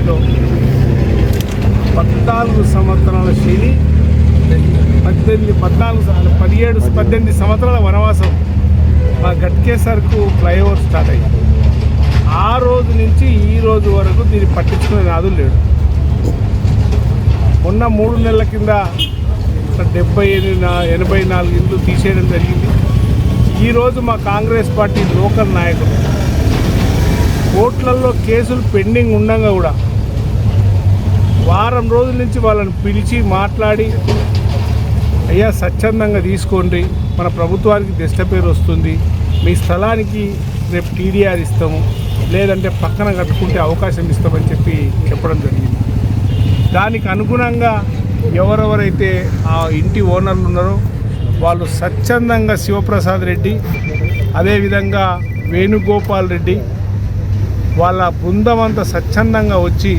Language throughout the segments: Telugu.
మున్సిపాలిటీలో 14 సంవత్సరాల శని, 18 సంవత్సరాల వనవాసం మా గట్కేసర్కు ఫ్లైఓవర్ స్టార్ట్ అయ్యింది. ఆ రోజు నుంచి ఈ రోజు వరకు దీన్ని పట్టించుకునే నాదులు లేడు. మొన్న 3 నెలల కింద 84 ఇళ్ళు తీసేయడం జరిగింది. ఈరోజు మా కాంగ్రెస్ పార్టీ లోకల్ నాయకులు కోర్టులలో కేసులు పెండింగ్ ఉండగా కూడా వారం రోజుల నుంచి వాళ్ళని పిలిచి మాట్లాడి, అయ్యా స్వచ్ఛందంగా తీసుకోండి, మన ప్రభుత్వానికి దిష్ట పేరు వస్తుంది, మీ స్థలానికి రేపు టీడీఆర్ ఇస్తాము, లేదంటే పక్కన కట్టుకుంటే అవకాశం ఇస్తామని చెప్పడం జరిగింది. దానికి అనుగుణంగా ఎవరెవరైతే ఆ ఇంటి ఓనర్లు ఉన్నారో వాళ్ళు స్వచ్ఛందంగా శివప్రసాద్ రెడ్డి, అదేవిధంగా వేణుగోపాల్ రెడ్డి వాళ్ళ బృందం అంతా స్వచ్ఛందంగా వచ్చి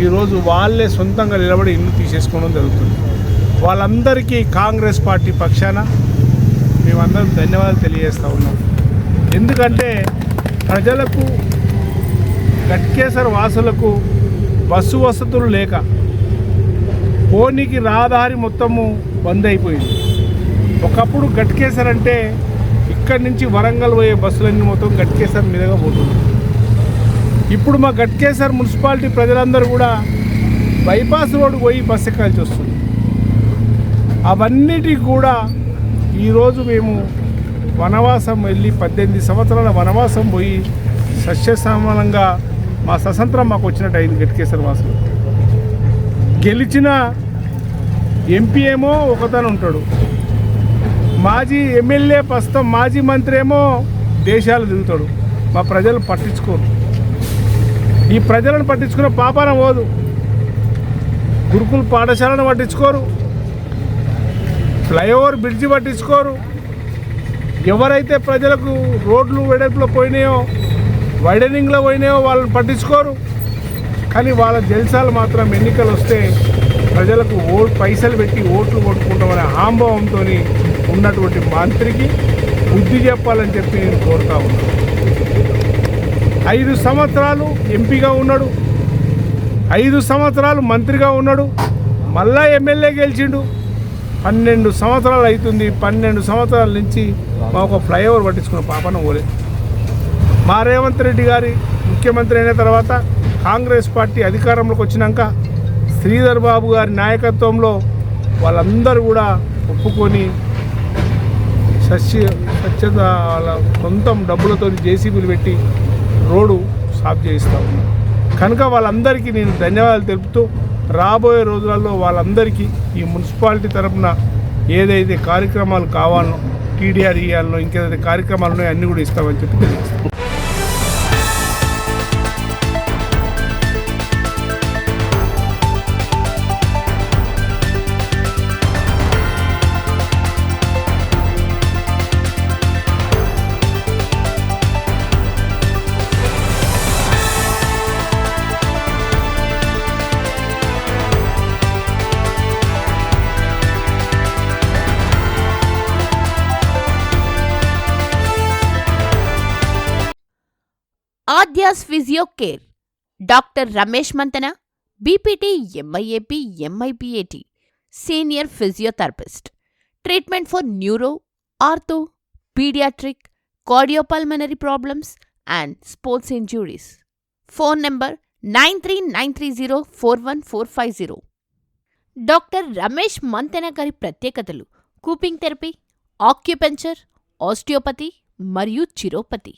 ఈరోజు వాళ్ళే సొంతంగా నిలబడి ఇల్లు తీసేసుకోవడం జరుగుతుంది. వాళ్ళందరికీ కాంగ్రెస్ పార్టీ పక్షాన మేమందరం ధన్యవాదాలు తెలియజేస్తూ ఉన్నాం. ఎందుకంటే ప్రజలకు, గట్కేసర్ వాసులకు బస్సు వసతులు లేక పోనీకి రహదారి మొత్తము బంద్ అయిపోయింది. ఒకప్పుడు గట్కేసర్ అంటే ఇక్కడి నుంచి వరంగల్ పోయే బస్సులన్నీ మొత్తం గట్కేసర్ మీదుగా పోతుంది. ఇప్పుడు మా గట్కేసర్ మున్సిపాలిటీ ప్రజలందరూ కూడా బైపాస్ రోడ్డు పోయి బస్సు ఎక్కాల్సి వస్తుంది. అవన్నిటికి కూడా ఈరోజు మేము వనవాసం వెళ్ళి 18 సంవత్సరాల వనవాసం పోయి సస్యశ్యామలంగా మా స్వతంత్రం మాకు వచ్చినట్టు అయింది. గట్కేసర్ వాసులు గెలిచిన ఎంపీ ఏమో ఒకతను ఉంటాడు, మాజీ ఎమ్మెల్యే ప్రస్తుతం మాజీ మంత్రి ఏమో దేశాలు తిరుగుతాడు. మా ప్రజలు పట్టించుకోరు. ఈ ప్రజలను పట్టించుకున్న పాపాన పోదు. గురుకుల పాఠశాలను పట్టించుకోరు, ఫ్లైఓవర్ బ్రిడ్జి పట్టించుకోరు. ఎవరైతే ప్రజలకు రోడ్లు వెడల్పులో పోయినాయో, వైడనింగ్లో పోయినాయో వాళ్ళని పట్టించుకోరు. కానీ వాళ్ళ జల్సాలు మాత్రం ఎన్నికలు వస్తే ప్రజలకు పైసలు పెట్టి ఓట్లు కొట్టుకుంటామనే ఆంభవంతో ఉన్నటువంటి మంత్రికి బుద్ధి చెప్పాలని చెప్పి నేను కోరుతా ఉన్నాను. 5 సంవత్సరాలు ఎంపీగా ఉన్నాడు, 5 సంవత్సరాలు మంత్రిగా ఉన్నాడు, మళ్ళా ఎమ్మెల్యే గెలిచిండు. 12 సంవత్సరాలు అవుతుంది. 12 సంవత్సరాల నుంచి మా ఒక ఫ్లైఓవర్ పట్టించుకున్న పాపన పోలేదు. మా రేవంత్ రెడ్డి గారి ముఖ్యమంత్రి అయిన తర్వాత కాంగ్రెస్ పార్టీ అధికారంలోకి వచ్చినాక శ్రీధర్ బాబు గారి నాయకత్వంలో వాళ్ళందరూ కూడా ఒప్పుకొని స్వచ్ఛత వాళ్ళ సొంతం డబ్బులతో జేసీబీలు పెట్టి రోడ్డు సాఫ్ చేయిస్తూ ఉన్నారు. కనుక వాళ్ళందరికీ నేను ధన్యవాదాలు తెలుపుతూ రాబోయే రోజులలో వాళ్ళందరికీ ఈ మున్సిపాలిటీ తరఫున ఏదైతే కార్యక్రమాలు కావాలనో, టీడీఆర్ ఇవ్వాలనో, ఇంకేదైతే కార్యక్రమాలు ఉన్నాయో అన్నీ కూడా ఇస్తామని చెప్పి తెలియజేస్తాం. Aadyas physio care doctor Ramesh Mantena, BPT, MIAP, MIPAT, senior physiotherapist. Treatment for neuro, ortho, pediatric, cardiopulmonary problems and sports injuries. Phone number 9393041450. Doctor Ramesh Mantena గారి ప్రత్యేకతలు: కూపింగ్ థెరపీ, ఆక్యుపెంచర్, ఆస్టియోపతి మరియు చిరోపతి.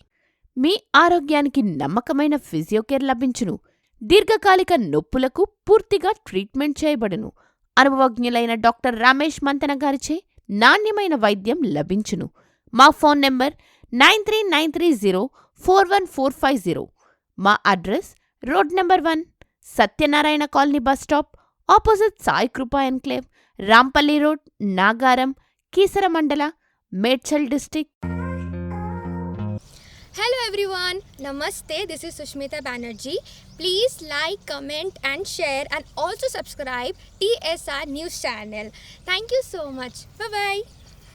మీ ఆరోగ్యానికి నమ్మకమైన ఫిజియోకేర్ లభించును. దీర్ఘకాలిక నొప్పులకు పూర్తిగా ట్రీట్మెంట్ చేయబడును. అనుభవజ్ఞులైన డాక్టర్ రమేష్ మంతెన గారిచే నాణ్యమైన వైద్యం లభించును. మా ఫోన్ నంబర్ 9393041450. మా address road number 1, Satyanarayana colony bus stop, opposite Sai కృపా ఎన్క్లేవ్, రాంపల్లి రోడ్, నాగారం, కీసర మండల, Medchal district. Hello everyone, Namaste, this is Sushmita Banerjee. Please like, comment and share and also subscribe TSR News channel. Thank you so much. Bye bye.